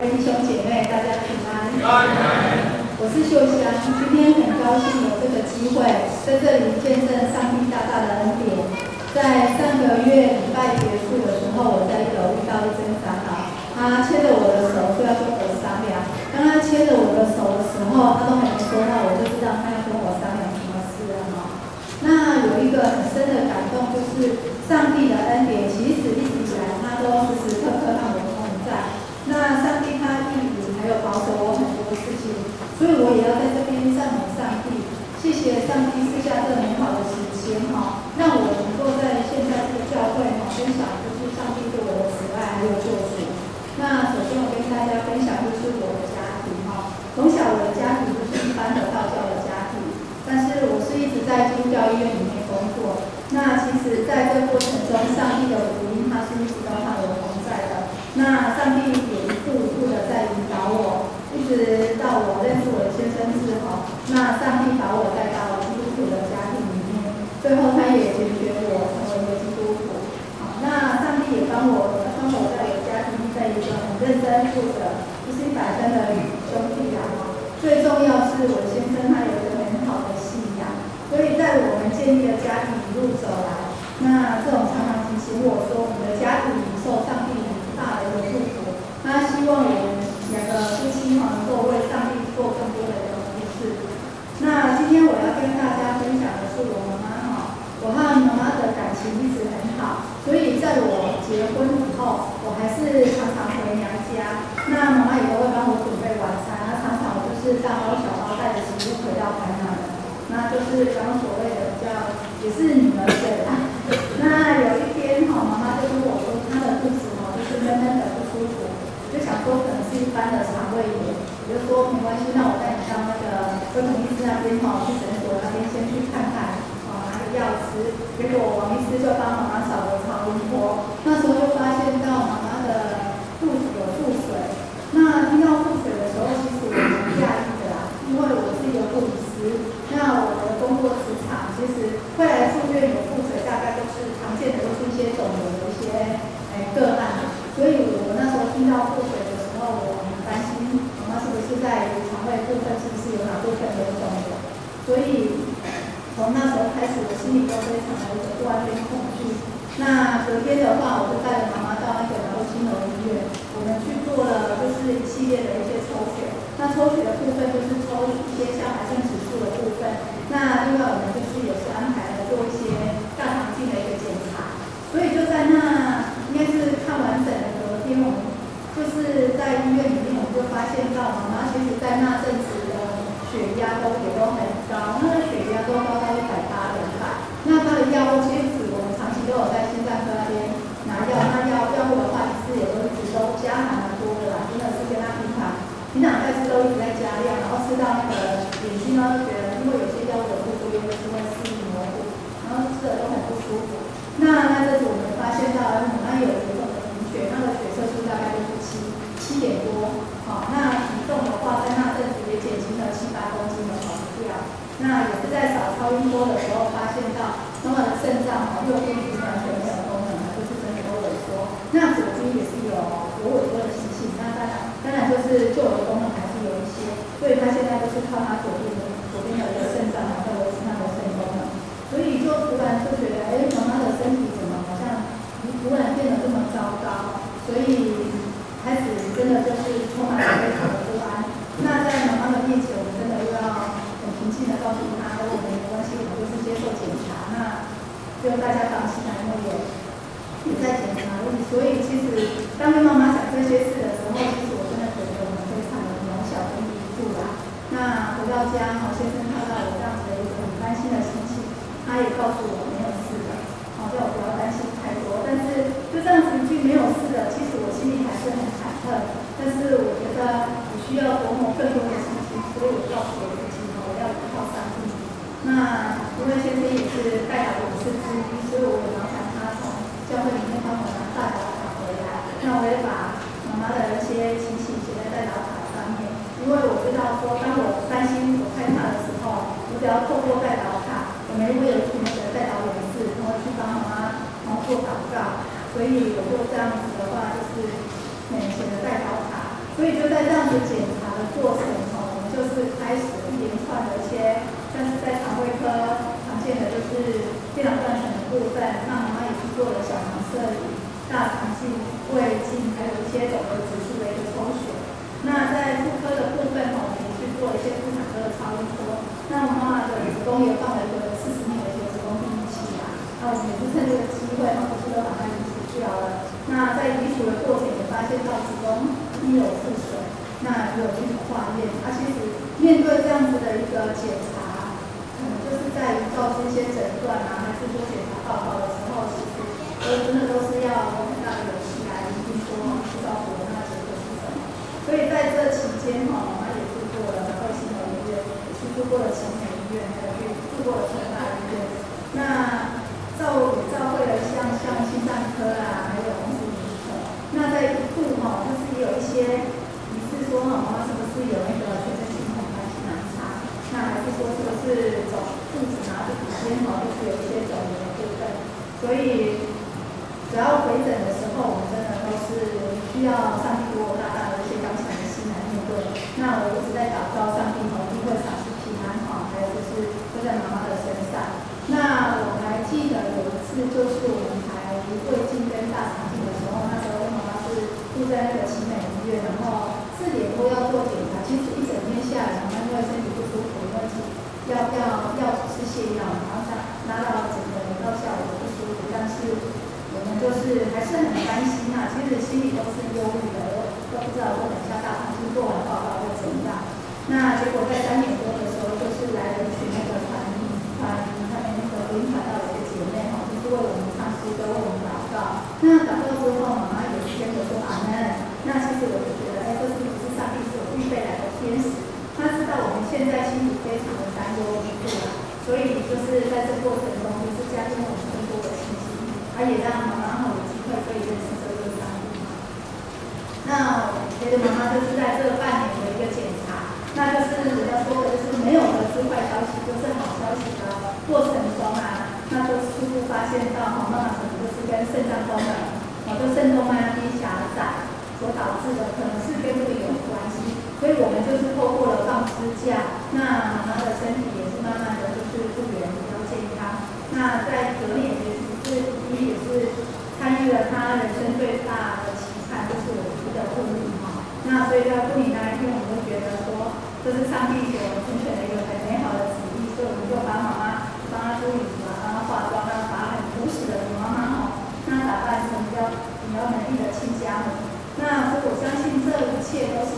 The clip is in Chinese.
弟兄姐妹，大家平安。我是秀香，今天很高兴有这个机会在这里见证上帝大大的恩典。在上个月礼拜结束的时候，我在1楼遇到一尊长老，他牵着我的手说要跟我商量。当他牵着我的手的时候，他都还没说话，我就知道他要跟我商量什么事了哈。那有一个很深的感动，就是上帝的恩典，其实一直以来他都时时刻刻让我同在。那上帝他应允还有保守我很多事情，所以我也要在这边赞美上帝，谢谢上帝赐下这美好的时间哈，让我能够在现在这个教会哈分享就是上帝对我的慈爱还有救赎。那首先我跟大家分享就是我的家庭哈，从小我的家庭就是一般的道教的家庭，但是我是一直在基督教医院里面工作。那其实在这过程中，上帝的福音他是一直都和我同在的。那上帝也一步一步的在引导我，一直到我认识我的先生之后，那上帝把我带到基督徒的家庭里面，最后他也拣选我成为一个基督徒。好，那上帝也帮我在我的家庭在一个很认真负责，就是100分的兄弟啊。最重要是我先生他有一个很好的信仰，所以在我们建立的家庭一路走来，那这种常常提醒我说，我们的家庭受上帝大的一个祝福，他希望我们2个夫妻能够为上帝做更多的一个服事。那今天我要跟大家分享的是我妈妈哈，我和妈妈的感情一直很好，所以在我结婚以后，我还是常常回娘家。那妈妈也都会帮我准备晚餐，那常常我就是大包小包带着食物回到台南的，那就是刚所谓的比较也是女儿水啦。那有一天哈，妈妈就跟我说她的肚子就是闷闷的不舒服，我就想说可能是一般的肠胃炎，我就说没关系，那我带你到那个儿童医师那边去诊所那边先去看看，拿个药吃。结果王医师就帮妈妈扫了超音波，那时候就发现到妈妈的肚子有腹水。那听到腹水的时候，其实我蛮讶异的啦，因为我是一个护理师，那我的工作职场其实会来住院有腹水，大概都是常见的，都是一些肿瘤的一些个案。所以我那时候听到腹水的时候，我很担心妈妈是不是在肠胃部分是不是有哪部分有肿瘤。所以从那时候开始，我心里都非常的不安跟恐惧。那隔天的话，我就带着妈妈到那个劳心楼医院，我们去做了就是一系列的一些抽血。那抽血的部分就是抽一些像癌症指数的部分。那另外我们就是也是安排了做一些大肠镜的一个检查。所以就在那应该是看完整的隔天，我们就是在医院里面，我们就发现到妈妈其实在那阵子的血压也都很高，那个血压都高到180、200。那她的药物其实我们长期都有在心脏科那边拿药，那药物的话，其实也都一直都加还蛮多的啦，真的是跟她平常在吃都一直在加量，然后吃到那个眼睛呢，觉得因为有些药物的副作用就是会视力模糊，然后吃的都很不舒服。那这次我们发现到妈妈有严重的贫血，那个血色素大概就是7点多，好，那体重的话在那阵子也减轻了7-8公斤的跑不掉。那也是在扫超音波的时候发现到妈妈的肾脏右边已经完全没有功能了，就是整个都萎缩。那左边也是有萎缩的情形，那当然就是旧的功能还是有一些，所以他现在就是靠他左边的一个肾脏在维持他的肾功能。所以就突然就觉得，妈妈的身体怎么好像突然变得这么糟糕？所以开始真的就是充满了非常的不安。那在妈妈的面前，我们真的又要很平静的告诉她，我们没关系，我们就是接受检查。那就大家放心啦，因为也在检查而已。所以其实当跟妈妈讲这些事的时候，其实我真的觉得我们非常的渺小跟无助啦。那回到家，先生看到我这样子的一个很担心的心情。他也告诉我没有事的，叫我不要担心太多。但是就这样子一句没有事的，其实我心里还是很忐忑。但是我觉得我需要琢磨更多的信心，所以我告诉我自己，我要依靠上帝。那因为先生也是代祷勇士之一，所以我也麻烦他从教会里面帮我拿代祷卡回来。那我也把妈妈的一些情形写在代祷卡上面，因为我知道说，当我担心、我害怕的时候，我只要透过代祷卡。我们会有一群的代祷勇士，然后去帮妈妈做祷告，所以我就这样子的话，就是写了代祷卡，所以就在这样子检查的过程我们就是开始一连串的一些，像是在肠胃科常见的就是电脑断层的部分，那妈妈也是做了小肠摄影、大肠镜、胃镜，还有一些肿瘤指数的一个抽血。那在妇科的部分我们也去做一些妇产科的超音波。那妈妈的子宫也放了一个40年的一个子宫避孕器啦。那我们也是趁这个机会，不是都把它移除掉了。那在移除的过程也发现到子宫已有腹水，那也有去化验。其实面对这样子的一个检查，就是在于告知一些诊断还是说检查报告的时候，其实真的都是要有很大的勇气来决定说知道我那结果是什么。所以在这期间妈妈也住过了2期的医院，也去住过了奇美医院，还有去住过了成大医院。那照会了像心脏科还有红素医科。那在一度就是也有一些疑似说妈妈是不是有那个全身性红斑性囊疮，那还是说是不是肚子肚子间就是有一些肿瘤的部分。所以只要回诊的时候，我们真的都是需要上帝给我大大的一些刚强的心来面对。那我一直在祷告上帝一定会赏赐平安还有就是会在妈妈的身上。那我还记得有一次，就是我们排胃镜跟大肠镜的时候，那时候妈妈是住在那个奇美医院，然后4点多要做检查。其实一整天下来，妈妈因为身体不舒服，因为要吃泻药，然后拿到整个到下午不舒服，但是我们就是还是很担心其实心里都是忧虑的，都不知道说等一下大肠镜做完报告会怎样。那结果在3点多的时候，就是来了一群那个传福音传道的一个姐妹就是为我们唱诗歌，为我们祷告。那祷告之后，妈妈也是跟着说阿门。那其实我就觉得，这是不是上帝所预备来的天使？他知道我们现在心里非常的担忧无助所以就是在这过程中，就是加添我们更多的信心，也让妈妈有机会可以认识这位上帝。那我觉得妈妈就是在这半年的一个检查，那就是人家说的就是没有得知坏消息，就是好消息的过程中那就初步发现到妈妈可能就是跟肾脏功能就肾动脉低狭窄所导致的，可能是跟这个有关系。所以我们就是透过了放支架，那妈妈的身体也是慢慢的就是复原比较健康。那在隔年也是参与了他人生最大的期盼，就是我们的婚礼那所以在婚礼那一天，我们就觉得说这是上帝所成全的一个很美好的旨意，所以我们就把妈妈帮她梳理帮她化妆，把她很朴实的妈妈那打扮成比较美丽的亲家母。那所以我相信这一切都是